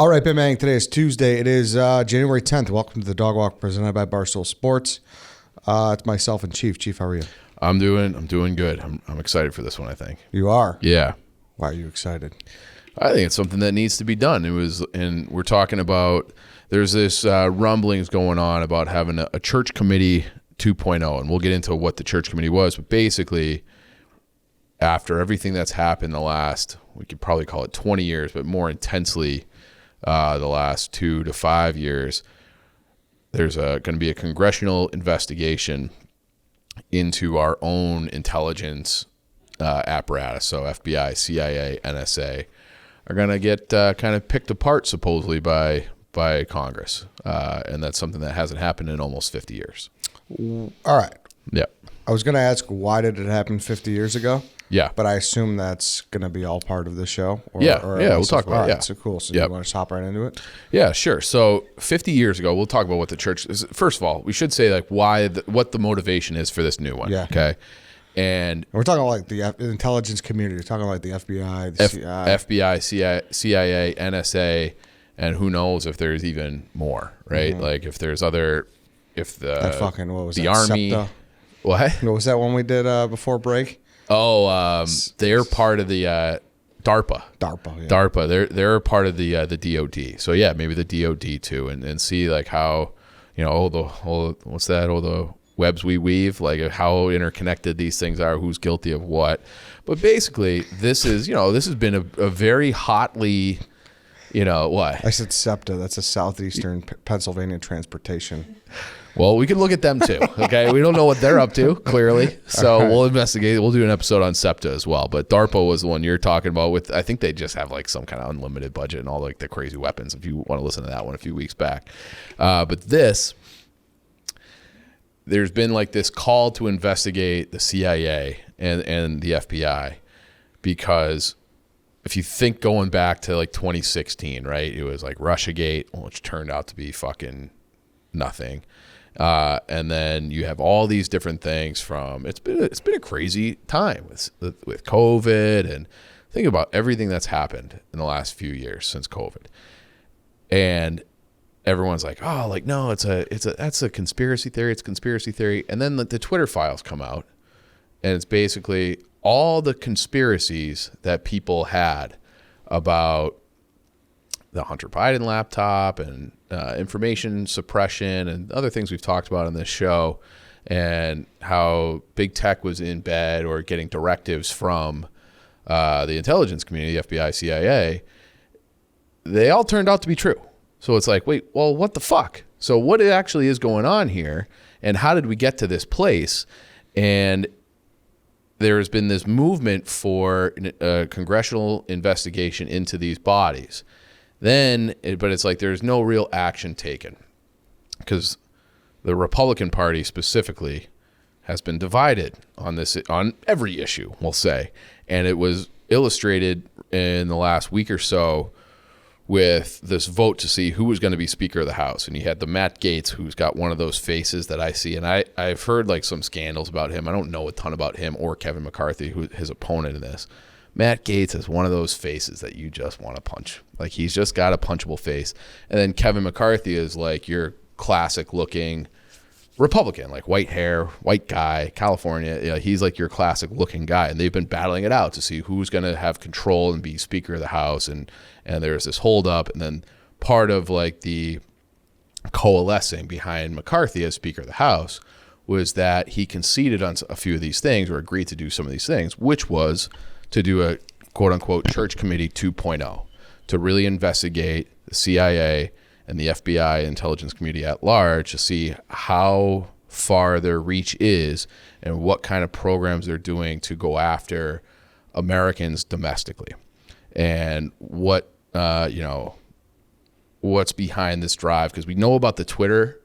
All right, Ben Manning, today is Tuesday. It is January 10th. Welcome to the Dog Walk presented by Barstool Sports. It's myself and Chief. Chief, how are you? I'm doing good. I'm excited for this one, I think. You are? Yeah. Why are you excited? I think it's something that needs to be done. And we're talking about, there's this rumblings going on about having a church committee 2.0, and we'll get into what the church committee was, but basically, after everything that's happened the last, we could probably call it 20 years, but more intensely, the last 2 to 5 years, there's going to be a congressional investigation into our own intelligence apparatus. So FBI, CIA, NSA are going to get kind of picked apart supposedly by Congress. And that's something that hasn't happened in almost 50 years. All right. Yeah. I was going to ask, why did it happen 50 years ago? Yeah. But I assume that's going to be all part of the show. Yeah, we'll talk about it. All Yeah. right, so cool. So Yep. you want to hop right into it? Yeah, sure. So 50 years ago, we'll talk about what the church is. First of all, we should say like what the motivation is for this new one. Yeah. Okay. And we're talking like the intelligence community. We're talking like the FBI, the CIA. FBI, CIA, NSA, and who knows if there's even more, right? Mm-hmm. Like if there's other, if that fucking, what was the that? Army. SEPTA? What? What was that one we did before break? Oh, they're part of the DARPA. DARPA, yeah. DARPA. They're part of the DOD. So yeah, maybe the DOD too, and see like how, what's that? Oh, the webs we weave, like how interconnected these things are, who's guilty of what. But basically, this has been a very hotly, what? I said SEPTA. That's a Southeastern Pennsylvania Transportation. Well, we could look at them too. Okay, we don't know what they're up to clearly, so We'll investigate. We'll do an episode on SEPTA as well. But DARPA was the one you're talking about. With I think they just have like some kind of unlimited budget and all like the crazy weapons. If you want to listen to that one a few weeks back, but there's been like this call to investigate the CIA and the FBI, because if you think going back to like 2016, right, it was like Russiagate, which turned out to be fucking nothing. And then you have all these different things from it's been a crazy time with COVID, and think about everything that's happened in the last few years since COVID. And everyone's like, oh, like no, that's a conspiracy theory. It's a conspiracy theory. And then the Twitter files come out, and it's basically all the conspiracies that people had about the Hunter Biden laptop and information suppression and other things we've talked about on this show, and how big tech was in bed or getting directives from the intelligence community, the FBI, CIA. They all turned out to be true. So it's like, wait, well, what the fuck? So what actually is going on here, and how did we get to this place? And there's been this movement for a congressional investigation into these bodies. But it's like there's no real action taken, because the Republican Party specifically has been divided on every issue, we'll say. And it was illustrated in the last week or so with this vote to see who was going to be Speaker of the House. And you had the Matt Gaetz, who's got one of those faces that I see. And I've heard like some scandals about him. I don't know a ton about him or Kevin McCarthy, who his opponent in this. Matt Gaetz is one of those faces that you just want to punch. Like, he's just got a punchable face. And then Kevin McCarthy is like your classic looking Republican, like white hair, white guy, California. He's like your classic looking guy. And they've been battling it out to see who's going to have control and be Speaker of the House. And there's this holdup. And then part of like the coalescing behind McCarthy as Speaker of the House was that he conceded on a few of these things, or agreed to do some of these things, which was to do a quote-unquote church committee 2.0 to really investigate the CIA and the FBI intelligence community at large to see how far their reach is and what kind of programs they're doing to go after Americans domestically, and what what's behind this drive. Because we know about the Twitter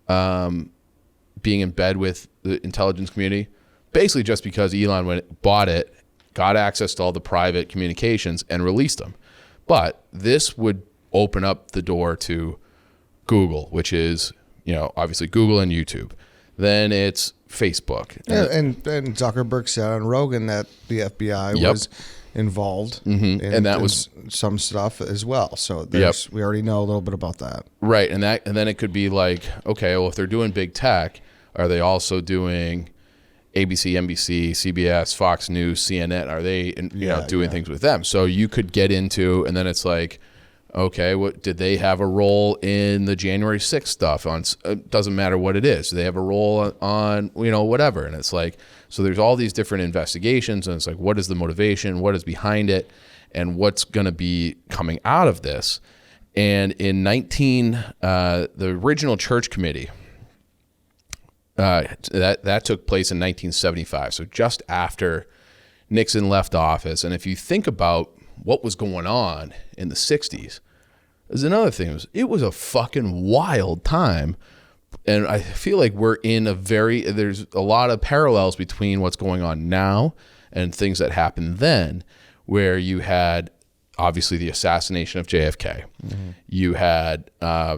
being in bed with the intelligence community, basically just because Elon bought it, got access to all the private communications, and released them. But this would open up the door to Google, which is, obviously Google and YouTube. Then it's Facebook. And Zuckerberg said on Rogan that the FBI was involved And that was some stuff as well. So we already know a little bit about that. right. And then it could be like, okay, well, if they're doing big tech, are they also doing ABC, NBC, CBS, Fox News, CNN? Are they doing things with them? So you could get into, and then it's like, okay, what did they have a role in the January 6th stuff? On it doesn't matter what it is. Do they have a role on whatever? And it's like, so there's all these different investigations, and it's like, what is the motivation? What is behind it? And what's going to be coming out of this? And in the original church committee, that took place in 1975. So just after Nixon left office. And if you think about what was going on in the 60s, there's another thing. It was a fucking wild time. And I feel like we're in there's a lot of parallels between what's going on now and things that happened then, where you had obviously the assassination of JFK. Mm-hmm. You had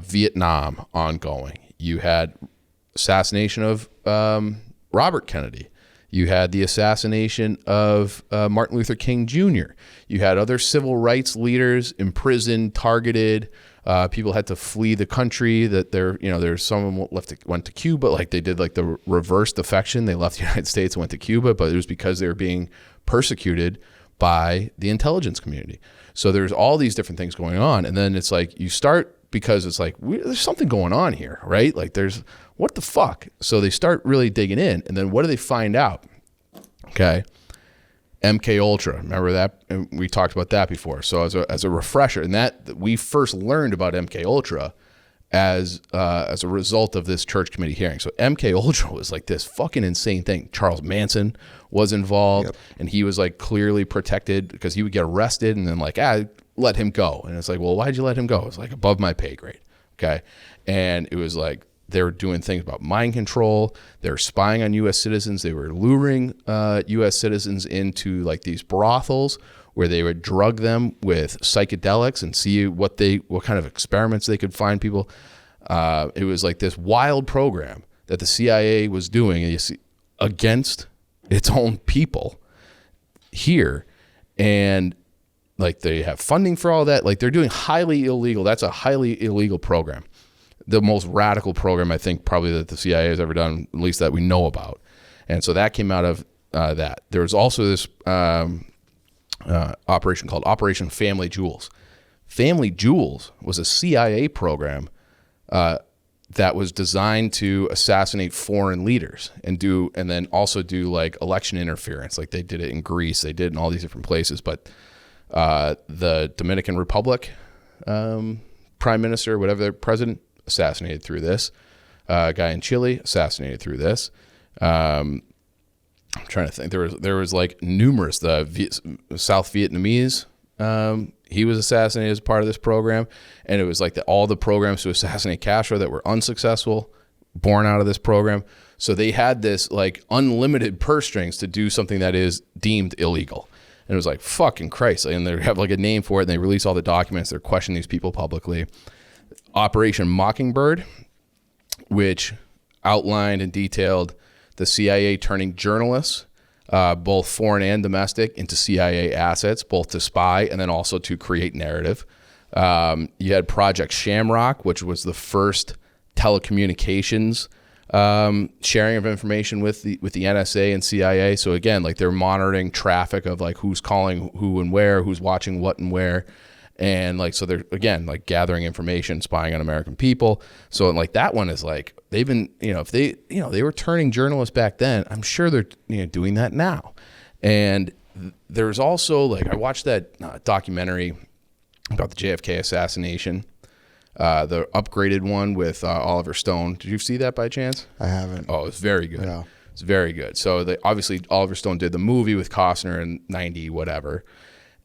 Vietnam ongoing. You had assassination of Robert Kennedy. You had the assassination of Martin Luther King Jr. You had other civil rights leaders imprisoned, targeted. People had to flee the country. That there's someone went to Cuba, like they did like the reverse defection. They left the United States and went to Cuba, but it was because they were being persecuted by the intelligence community. So there's all these different things going on, and then it's like you start because it's like there's something going on here, right? Like there's what the fuck? So they start really digging in, and then what do they find out? Okay, MK Ultra. Remember that? And we talked about that before. So as a refresher, and that we first learned about MK Ultra as a result of this church committee hearing. So MK Ultra was like this fucking insane thing. Charles Manson was involved, and he was like clearly protected because he would get arrested, and then like let him go. And it's like, well, why'd you let him go? It's like above my pay grade. Okay, and it was like, they were doing things about mind control. They were spying on U.S. citizens. They were luring U.S. citizens into like these brothels where they would drug them with psychedelics and see what kind of experiments they could find people. It was like this wild program that the CIA was doing against its own people here. And like they have funding for all that. Like they're doing highly illegal. That's a highly illegal program. The most radical program I think probably that the CIA has ever done, at least that we know about. And so that came out of that. There was also this operation called Operation Family Jewels. Family Jewels was a CIA program that was designed to assassinate foreign leaders and then also do like election interference. Like they did it in Greece, they did it in all these different places. But the Dominican Republic prime minister, whatever their president, assassinated through this. A guy in Chile assassinated through this. I'm trying to think. There was like numerous. South Vietnamese. He was assassinated as part of this program, and it was like all the programs to assassinate Castro that were unsuccessful, born out of this program. So they had this like unlimited purse strings to do something that is deemed illegal. And it was like, fucking Christ. And they have like a name for it, and they release all the documents. They're questioning these people publicly. Operation Mockingbird, which outlined and detailed the CIA turning journalists, both foreign and domestic, into CIA assets, both to spy and then also to create narrative. You had Project Shamrock, which was the first telecommunications sharing of information with the NSA and CIA. So again, like they're monitoring traffic of like who's calling who and where, who's watching what and where. And like, so they're again, like gathering information, spying on American people. So like that one is like, they've been, if they were turning journalists back then, I'm sure they're doing that now. And there's also like, I watched that documentary about the JFK assassination, the upgraded one with Oliver Stone. Did you see that by chance? I haven't. Oh, it's very good. Yeah. It's very good. So obviously Oliver Stone did the movie with Costner in 90, whatever.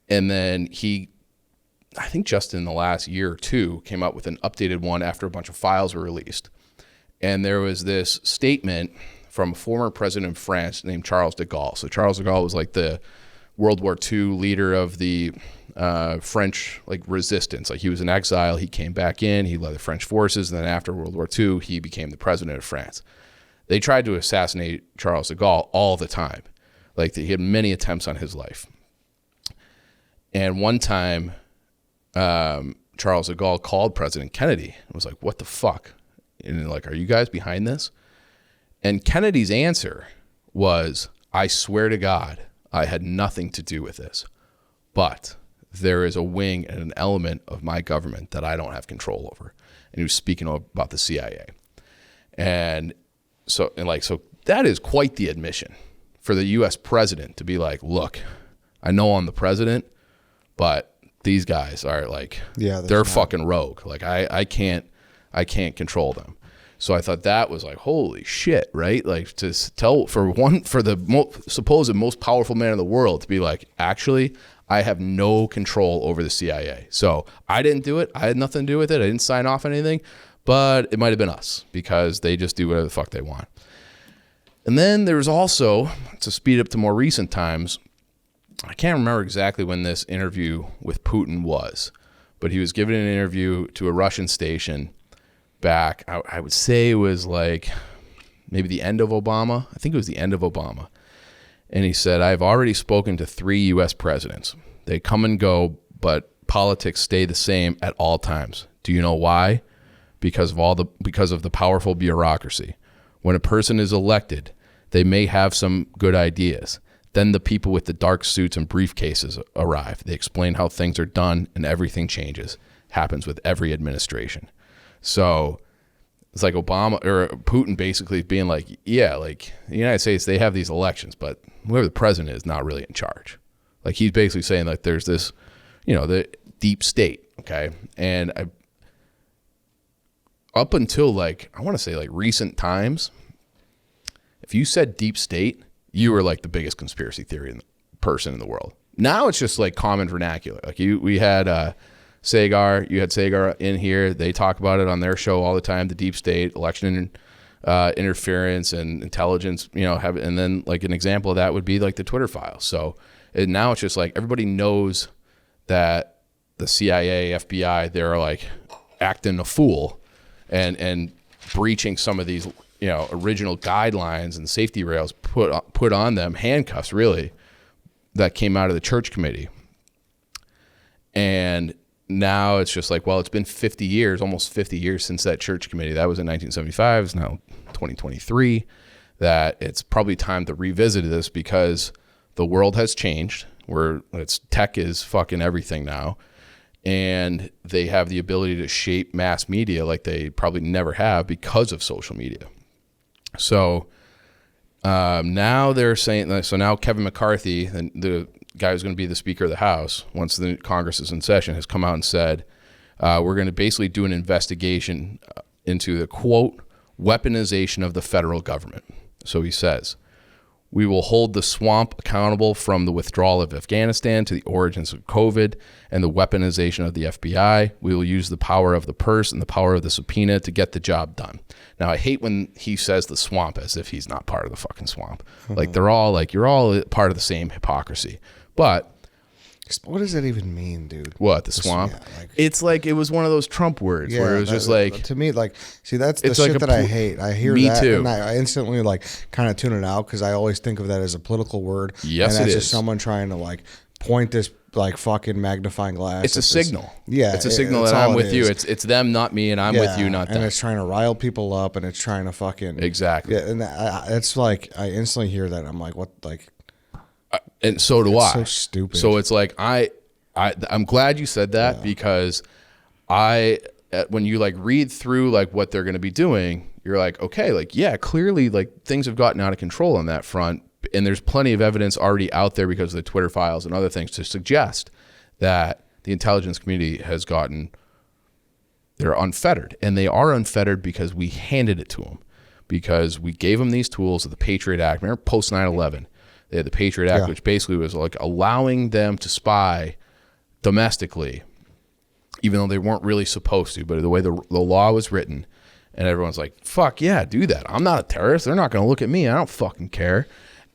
And then I think just in the last year or two, came out with an updated one after a bunch of files were released. And there was this statement from a former president of France named Charles de Gaulle. So Charles de Gaulle was like the World War II leader of the French like resistance. Like he was in exile, he came back in, he led the French forces, and then after World War II, he became the president of France. They tried to assassinate Charles de Gaulle all the time. Like he had many attempts on his life. And one time, Charles de Gaulle called President Kennedy and was like, what the fuck? And like, are you guys behind this? And Kennedy's answer was, I swear to God, I had nothing to do with this. But there is a wing and an element of my government that I don't have control over. And he was speaking about the CIA. And so that is quite the admission for the U.S. president to be like, look, I know I'm the president, but these guys are like, they're fucking rogue. Like I can't control them. So I thought that was like, holy shit, right? Like to tell for the supposed most powerful man in the world to be like, actually, I have no control over the CIA. So I didn't do it. I had nothing to do with it. I didn't sign off on anything, but it might have been us because they just do whatever the fuck they want. And then there was also, to speed up to more recent times, I can't remember exactly when this interview with Putin was, but he was giving an interview to a Russian station back, I would say it was like maybe the end of Obama. I think it was the end of Obama. And he said, I've already spoken to 3 U.S. presidents. They come and go, but politics stay the same at all times. Do you know why? Because of the powerful bureaucracy. When a person is elected, they may have some good ideas. Then the people with the dark suits and briefcases arrive. They explain how things are done and everything changes. Happens with every administration. So it's like Obama or Putin basically being like, yeah, like the United States, they have these elections, but whoever the president is not really in charge. Like he's basically saying like there's this, the deep state. Okay. And up until like, I want to say like recent times, if you said deep state, you were like the biggest conspiracy theory person in the world. Now it's just like common vernacular. Like we had, Sagar, you had Sagar in here. They talk about it on their show all the time, the deep state, election interference and intelligence, and then like an example of that would be like the Twitter files. So now it's just like everybody knows that the CIA, FBI, they're like acting a fool and breaching some of these, original guidelines and safety rails put on them, handcuffs really, that came out of the church committee. And now it's just like, well, it's been 50 years, almost 50 years since that church committee. That was in 1975. It's now 2023. That it's probably time to revisit this because the world has changed. Tech is fucking everything now. And they have the ability to shape mass media like they probably never have because of social media. So now they're saying, so now Kevin McCarthy, the guy who's going to be the Speaker of the House once the Congress is in session, has come out and said, we're going to basically do an investigation into the, quote, weaponization of the federal government. So he says, we will hold the swamp accountable from the withdrawal of Afghanistan to the origins of COVID and the weaponization of the FBI. We will use the power of the purse and the power of the subpoena to get the job done. Now, I hate when he says the swamp as if he's not part of the fucking swamp. Like they're all like, you're all part of the same hypocrisy. But what does that even mean, dude? What, the swamp? Yeah, it's like it was one of those Trump words where it was just like, to me, like, see, that's the shit that I hate. I hear that too. And I instantly like kind of tune it out because I always think of that as a political word. Yes, and that's it just is. Someone trying to like point this like fucking magnifying glass. It's a signal. Yeah, it's a signal that I'm with you. It's them, not me, and I'm with you, not them. And it's trying to rile people up, and it's trying to fucking exactly. Yeah, and it's like I instantly hear that. I'm like, what, like. And so do I. So stupid. So it's like I'm glad you said that because when you like read through like what they're going to be doing, you're like, okay, like, yeah, clearly like things have gotten out of control on that front. And there's plenty of evidence already out there because of the Twitter files and other things to suggest that the intelligence community they're unfettered. And they are unfettered because we handed it to them, because we gave them these tools of the Patriot Act. Remember post 9/11, they had the Patriot Act, which basically was like allowing them to spy domestically, even though they weren't really supposed to, but the way the law was written, and everyone's like, fuck yeah, do that. I'm not a terrorist. They're not going to look at me. I don't fucking care.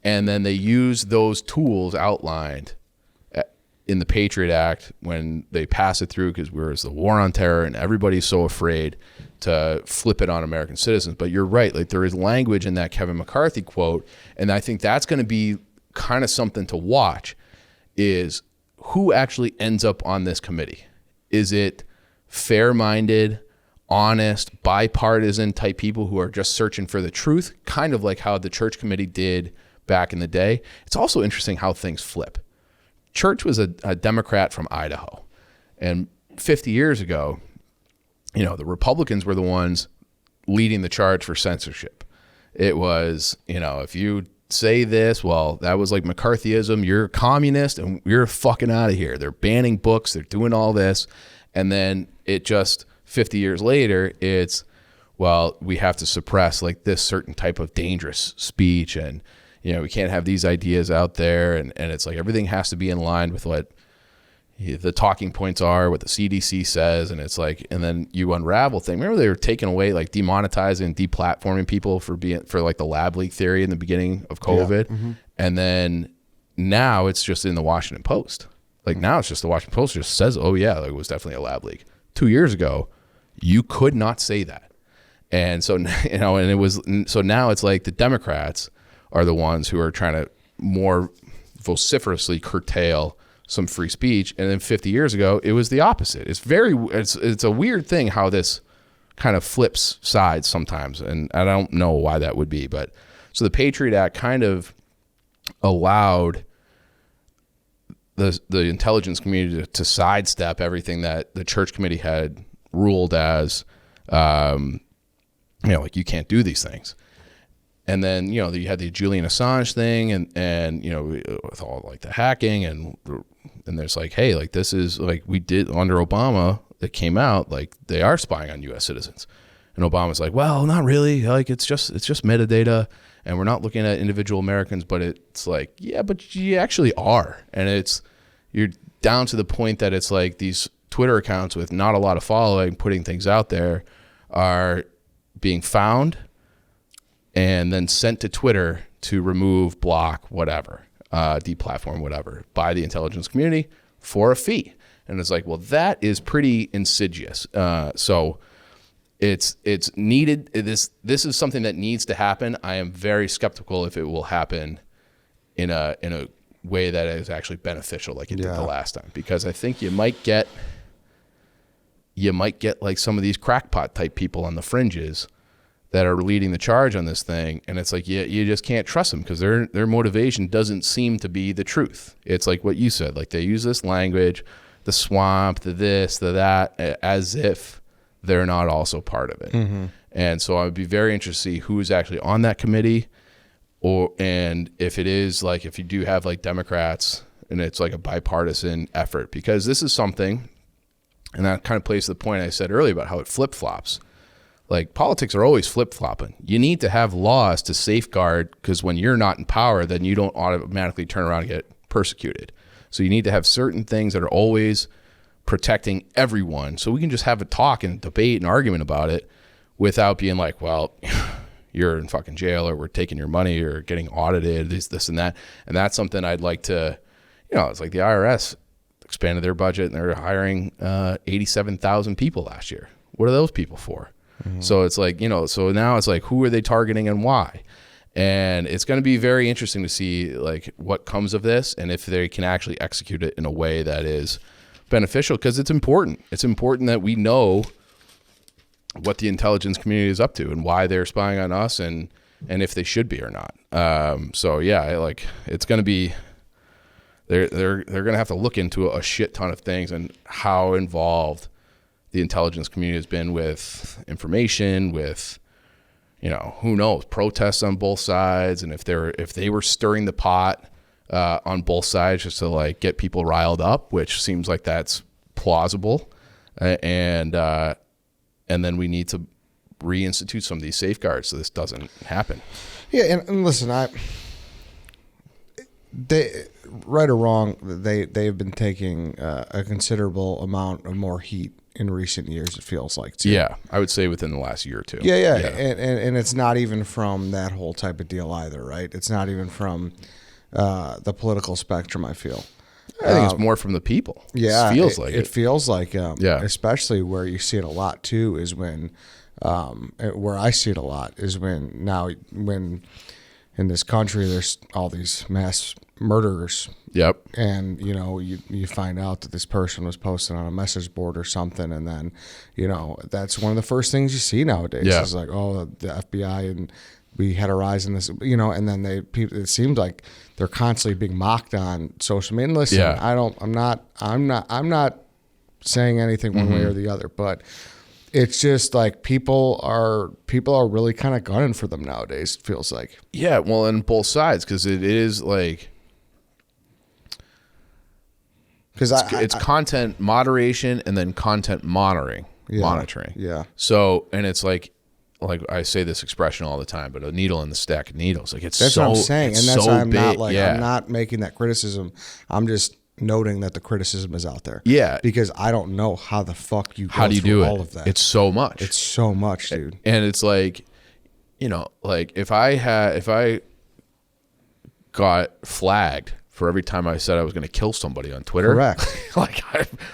And then they use those tools outlined in the Patriot Act when they pass it through, because there's the war on terror and everybody's so afraid to flip it on American citizens. But you're right. Like there is language in that Kevin McCarthy quote. And I think that's going to be kind of something to watch is who actually ends up on this committee? Is it fair-minded, honest, bipartisan type people who are just searching for the truth, kind of like how the church committee did back in the day? It's also interesting how things flip. Church was a Democrat from Idaho. And 50 years ago, the Republicans were the ones leading the charge for censorship. It was, if you say this, well, that was like McCarthyism. You're a communist and you're fucking out of here. They're banning books. They're doing all this. And then it just 50 years later, it's, well, we have to suppress like this certain type of dangerous speech. And, we can't have these ideas out there. And it's like everything has to be in line with what the talking points are, what the CDC says. And it's like, and then you unravel things. Remember they were taking away, like demonetizing and deplatforming people for like the lab leak theory in the beginning of COVID. Yeah. Mm-hmm. And then now it's just in the Washington Post. Like now it's just the Washington Post just says, oh yeah, like it was definitely a lab leak. 2 years ago, you could not say that. And so, so now it's like the Democrats are the ones who are trying to more vociferously curtail some free speech. And then 50 years ago, it was the opposite. It's a weird thing how this kind of flips sides sometimes. And I don't know why that would be. But so the Patriot Act kind of allowed the intelligence community to sidestep everything that the church committee had ruled as, like you can't do these things. And then, you had the Julian Assange thing and with all like the hacking and there's like, hey, like this is like we did under Obama that came out, like they are spying on US citizens. And Obama's like, well, not really. Like it's just metadata and we're not looking at individual Americans, but it's like, yeah, but you actually are. And you're down to the point that it's like these Twitter accounts with not a lot of following, putting things out there are being found and then sent to Twitter to remove, block, whatever, deplatform, whatever, by the intelligence community for a fee. And it's like, well, that is pretty insidious. So it's needed. This is something that needs to happen. I am very skeptical if it will happen in a way that is actually beneficial like it did the last time, because I think you might get like some of these crackpot type people on the fringes that are leading the charge on this thing. And it's like, you just can't trust them because their motivation doesn't seem to be the truth. It's like what you said, like they use this language, the swamp, the this, the that, as if they're not also part of it. Mm-hmm. And so I would be very interested to see who is actually on that committee, and if it is like, if you do have like Democrats and it's like a bipartisan effort, because this is something, and that kind of plays to the point I said earlier about how it flip-flops. Like politics are always flip-flopping. You need to have laws to safeguard, because when you're not in power, then you don't automatically turn around and get persecuted. So you need to have certain things that are always protecting everyone. So we can just have a talk and debate and argument about it without being like, well, you're in fucking jail, or we're taking your money, or getting audited, this and that. And that's something I'd like to, it's like the IRS expanded their budget and they're hiring 87,000 people last year. What are those people for? Mm-hmm. So it's like, so now it's like, who are they targeting and why? And it's going to be very interesting to see like what comes of this and if they can actually execute it in a way that is beneficial, because it's important. It's important that we know what the intelligence community is up to and why they're spying on us and if they should be or not. So yeah, like it's going to be, they're going to have to look into a shit ton of things and how involved the intelligence community has been with information, with, who knows, protests on both sides. And if they were stirring the pot on both sides just to like get people riled up, which seems like that's plausible. And then we need to reinstitute some of these safeguards so this doesn't happen. Yeah. And listen, they, right or wrong, they've been taking a considerable amount of more heat in recent years, it feels like, too. Yeah, I would say within the last year or two. Yeah. And it's not even from that whole type of deal either, right? It's not even from the political spectrum, I feel. I think it's more from the people. Yeah. It feels like it. It feels like, especially where you see it a lot, too, is when, where I see it a lot is when in this country there's all these mass murderers. Yep. And, you find out that this person was posted on a message board or something. And then, that's one of the first things you see nowadays. Yeah. Is like, oh, the FBI and we had a rise in this, and then it seems like they're constantly being mocked on social media. And listen, Yeah. I'm not saying anything one way or the other, but it's just like people are really kind of gunning for them nowadays. It feels like. Yeah. Well, on both sides, because it is like, because it's content moderation and then content monitoring. Yeah. So, and it's like I say this expression all the time, but a needle in the stack of needles. Like that's what I'm saying, and that's so why I'm big. not I'm not making that criticism. I'm just noting that the criticism is out there. Yeah, because I don't know how the fuck how do you do all it? of that. It's so much. It's so much, dude. And it's like, like if I got flagged for every time I said I was going to kill somebody on Twitter. Correct. Like,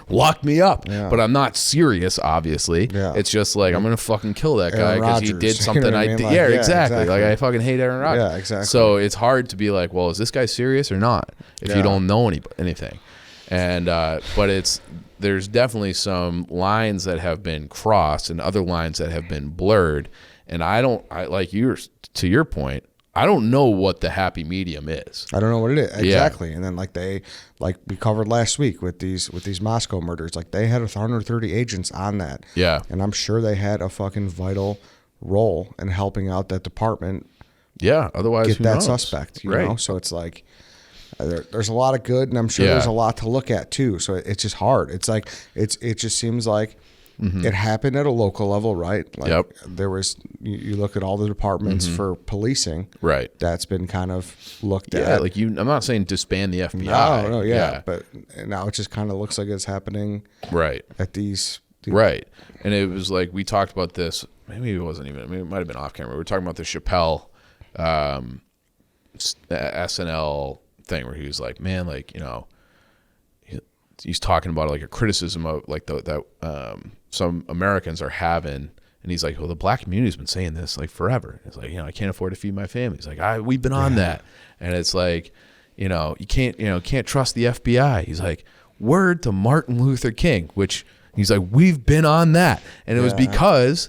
lock me up. Yeah. But I'm not serious, obviously. Yeah. It's just like, I'm going to fucking kill that guy because he did something I mean? did. Like, yeah, exactly. Like, I fucking hate Aaron Rodgers. Yeah, exactly. So it's hard to be like, well, is this guy serious or not? If you don't know anything. And, but there's definitely some lines that have been crossed and other lines that have been blurred. And to your point, I don't know what the happy medium is. I don't know what it is exactly. And then like we covered last week with these Moscow murders, like they had 130 agents on that. Yeah. And I'm sure they had a fucking vital role in helping out that department. Yeah. Otherwise, get who that knows? suspect. You Right. know. So it's like there's a lot of good, and I'm sure there's a lot to look at too. So it's just hard. It's like it just seems like. It happened at a local level, right? Like there was, you look at all the departments for policing, right? That's been kind of looked at. Yeah, like I'm not saying disband the FBI. No, yeah. But now it just kind of looks like it's happening, right? At these, right. And it was like we talked about this. Maybe it wasn't even. It might have been off camera. We were talking about the Chappelle SNL thing where he was like, man, like he's talking about like a criticism of like that some Americans are having, and he's like, well, the black community's been saying this like forever. It's like, I can't afford to feed my family. He's like, we've been on that, and it's like, you can't trust the FBI. He's like, word to Martin Luther King, which he's like, we've been on that, and it was because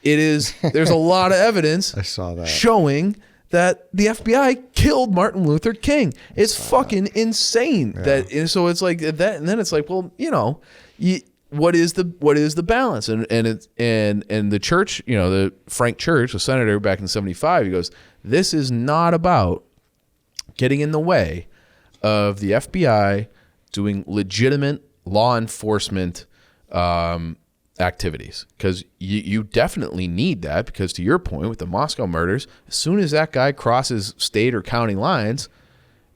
there's a lot of evidence I saw that showing that the FBI killed Martin Luther King. It's fucking insane. So it's like that, and then it's like, well, what is the balance? And the church, the Frank Church, the senator back in '75, he goes, this is not about getting in the way of the FBI doing legitimate law enforcement activities, because you definitely need that, because to your point with the Moscow murders, as soon as that guy crosses state or county lines,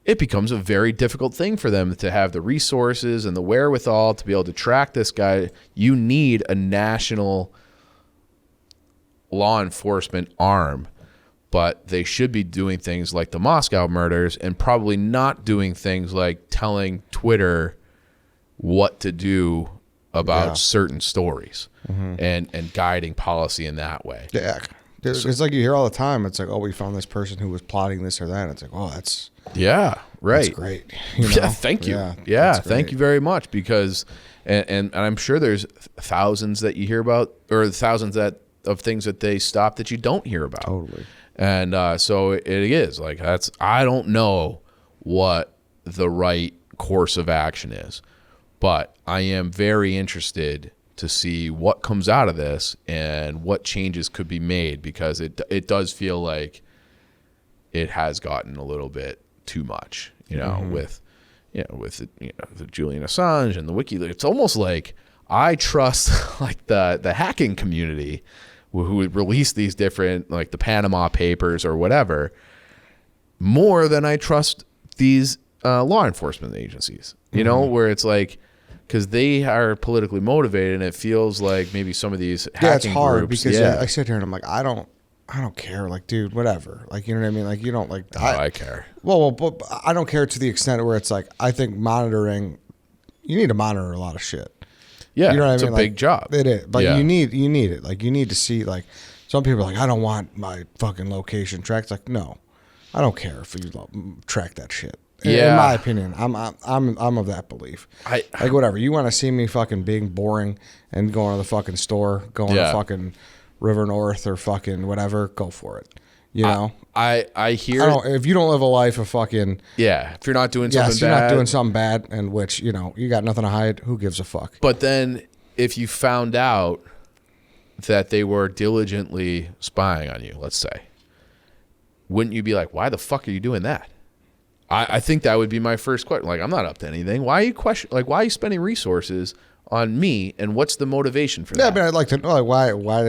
it becomes a very difficult thing for them to have the resources and the wherewithal to be able to track this guy. You need a national law enforcement arm, but they should be doing things like the Moscow murders and probably not doing things like telling Twitter what to do about certain stories and guiding policy in that way. Yeah. It's like you hear all the time. It's like, oh, we found this person who was plotting this or that. And it's like, oh, that's right. That's great. Yeah, thank you. Yeah, thank you very much, because and I'm sure there's thousands that you hear about, or thousands of things that they stop that you don't hear about. Totally. And so it is like, I don't know what the right course of action is, but I am very interested to see what comes out of this and what changes could be made, because it does feel like it has gotten a little bit too much, with the Julian Assange and the WikiLeaks. It's almost like I trust like the hacking community who would release these different, like the Panama Papers or whatever, more than I trust these law enforcement agencies, where it's like, because they are politically motivated, and it feels like maybe some of these hacking it's hard groups, because I sit here and I'm like, I don't care. Like, dude, whatever. Like, you know what I mean? Like, you don't like. I care. Well, but I don't care to the extent where it's like, I think monitoring, you need to monitor a lot of shit. Yeah, you know what it's I mean? a big job. It is, but you need it. Like, you need to see, like, some people are like, I don't want my fucking location tracked. It's like, no, I don't care if you track that shit. In my opinion, I'm of that belief. Like whatever you want to see me fucking being boring and going to the fucking store, going to fucking River North or fucking whatever, go for it. You know, I hear. If you don't live a life of fucking if you're not doing something bad, you're not doing something bad, and which you got nothing to hide. Who gives a fuck? But then if you found out that they were diligently spying on you, let's say, wouldn't you be like, why the fuck are you doing that? I think that would be my first question. Like, I'm not up to anything. Why are you spending resources on me, and what's the motivation for that? Yeah, but I'd like to know, like, why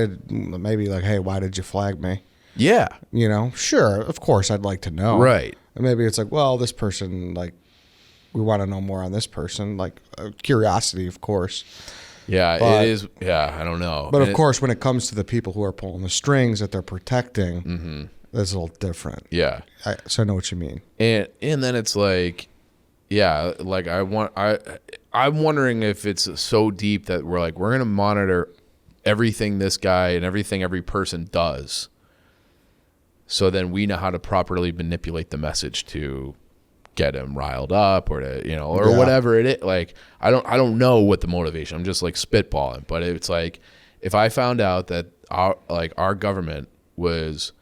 did you flag me? Yeah. Sure, of course I'd like to know. Right. And maybe it's like, well, this person, like, we want to know more on this person. Like, curiosity, of course. Yeah, it is. Yeah, I don't know. But of course, when it comes to the people who are pulling the strings that they're protecting, that's a little different. Yeah. So I know what you mean. And then it's like, yeah, like I'm wondering if it's so deep that we're going to monitor everything this guy and everything every person does. So then we know how to properly manipulate the message to get him riled up or to, or whatever it is. Like, I don't know what the motivation, I'm just like spitballing, but it's like, if I found out that our government was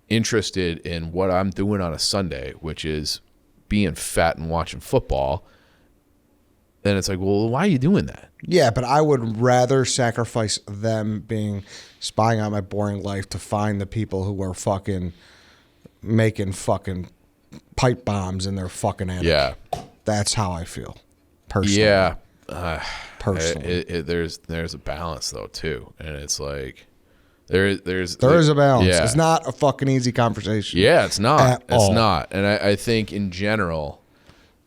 interested in what I'm doing on a Sunday, which is being fat and watching football, then it's like, well, why are you doing that? Yeah, but I would rather sacrifice them spying on my boring life to find the people who are fucking making fucking pipe bombs in their fucking attic. Yeah. That's how I feel, personally. Yeah. Personally. There's a balance, though, too. And it's like, there is a balance. Yeah. It's not a fucking easy conversation. Yeah, it's not. It's not. And I think, in general,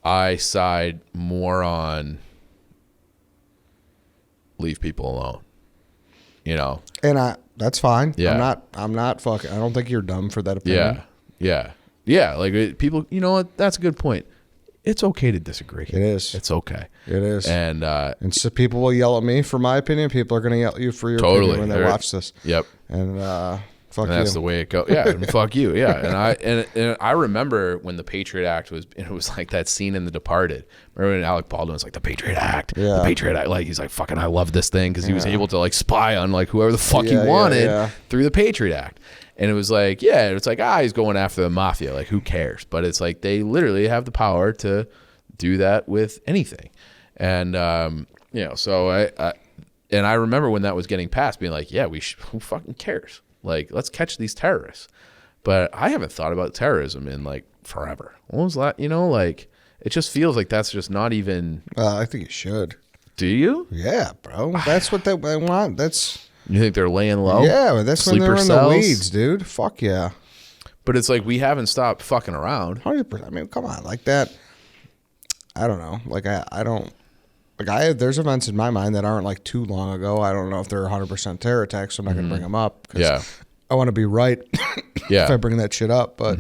I side more on leave people alone. And that's fine. Yeah. I'm not fucking, I don't think you're dumb for that opinion. Yeah. Yeah. Like, people, you know what? That's a good point. It's okay to disagree. It is. It's okay. It is. And so people will yell at me for my opinion. People are going to yell at you for your opinion when they watch this. Yep. And fuck and that's you. the way it goes. Yeah, and fuck you. Yeah, and I remember when the Patriot Act was, and it was like that scene in The Departed. Remember when Alec Baldwin was like, the Patriot Act, the Patriot Act. Like, he's like, fucking, I love this thing, because he was able to like spy on like whoever the fuck he wanted through the Patriot Act. And it was like, he's going after the mafia. Like, who cares? But it's like, they literally have the power to do that with anything. And so I remember when that was getting passed, being like, who fucking cares? Like, let's catch these terrorists. But I haven't thought about terrorism in like forever. When was that? Like, it just feels like that's just not even. I think you should. Do you? Yeah, bro. That's what they want. You think they're laying low? Yeah, but that's when they're in the weeds, dude. Fuck yeah. But it's like, we haven't stopped fucking around. 100%. I mean, come on, like that. I don't know. Like, I don't. Like, there's events in my mind that aren't like too long ago. I don't know if they're 100% terror attacks, so I'm not going to bring them up. Yeah. I want to be right if I bring that shit up. But,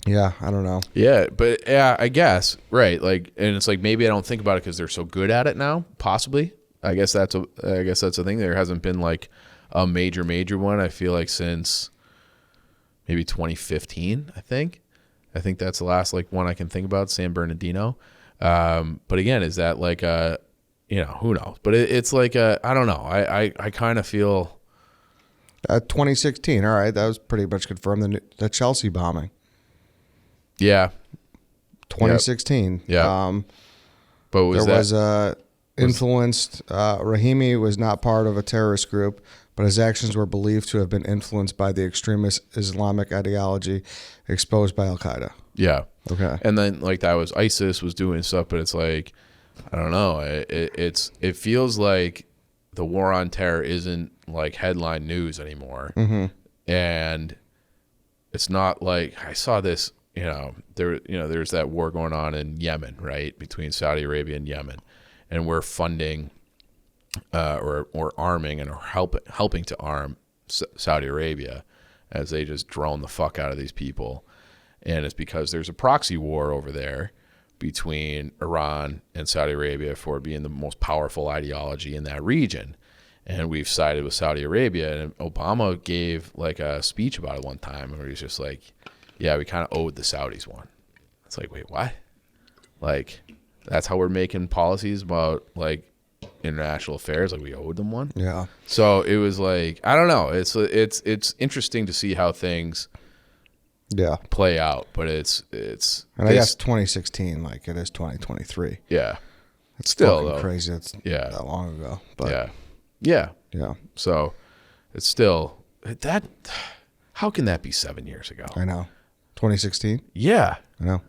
yeah, I don't know. Yeah, but yeah, I guess. Right. Like, and it's like, maybe I don't think about it because they're so good at it now, possibly. I guess that's the thing. There hasn't been like a major one, I feel like, since maybe 2015, I think that's the last like one I can think about, San Bernardino. But again, is that like who knows? But it's like I don't know. I kind of feel 2016. All right, that was pretty much confirmed. The Chelsea bombing. Yeah. 2016. Yeah. But was influenced. Rahimi was not part of a terrorist group, but his actions were believed to have been influenced by the extremist Islamic ideology exposed by Al Qaeda. Yeah. Okay. And then like that was ISIS was doing stuff, but it's like, I don't know. It feels like the war on terror isn't like headline news anymore. Mm-hmm. And it's not like, I saw this, there's that war going on in Yemen, right? Between Saudi Arabia and Yemen. And we're funding or arming and helping to arm Saudi Arabia as they just drone the fuck out of these people. And it's because there's a proxy war over there between Iran and Saudi Arabia for being the most powerful ideology in that region. And we've sided with Saudi Arabia. And Obama gave like a speech about it one time where he's just like, yeah, we kind of owed the Saudis one. It's like, wait, what? Like, that's how we're making policies about like international affairs. Like, we owed them one. Yeah. So it was like, I don't know. It's interesting to see how things play out, but it's and I guess 2016, like it is 2023. Yeah. It's still fucking crazy. It's that long ago. But yeah. Yeah. So it's still that. How can that be 7 years ago? I know. 2016. Yeah. I know.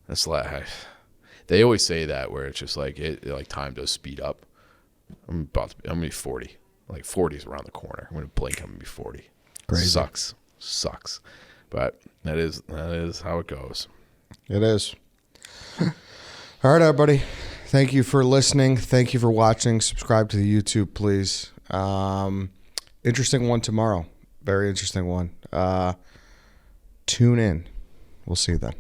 That's like, they always say that where it's just like like time does speed up. I'm gonna be 40. Like 40 is around the corner. I'm gonna blink. I'm gonna be 40. Crazy. Sucks. But that is how it goes. It is. All right, everybody. Thank you for listening. Thank you for watching. Subscribe to the YouTube, please. Interesting one tomorrow. Very interesting one. Tune in. We'll see you then.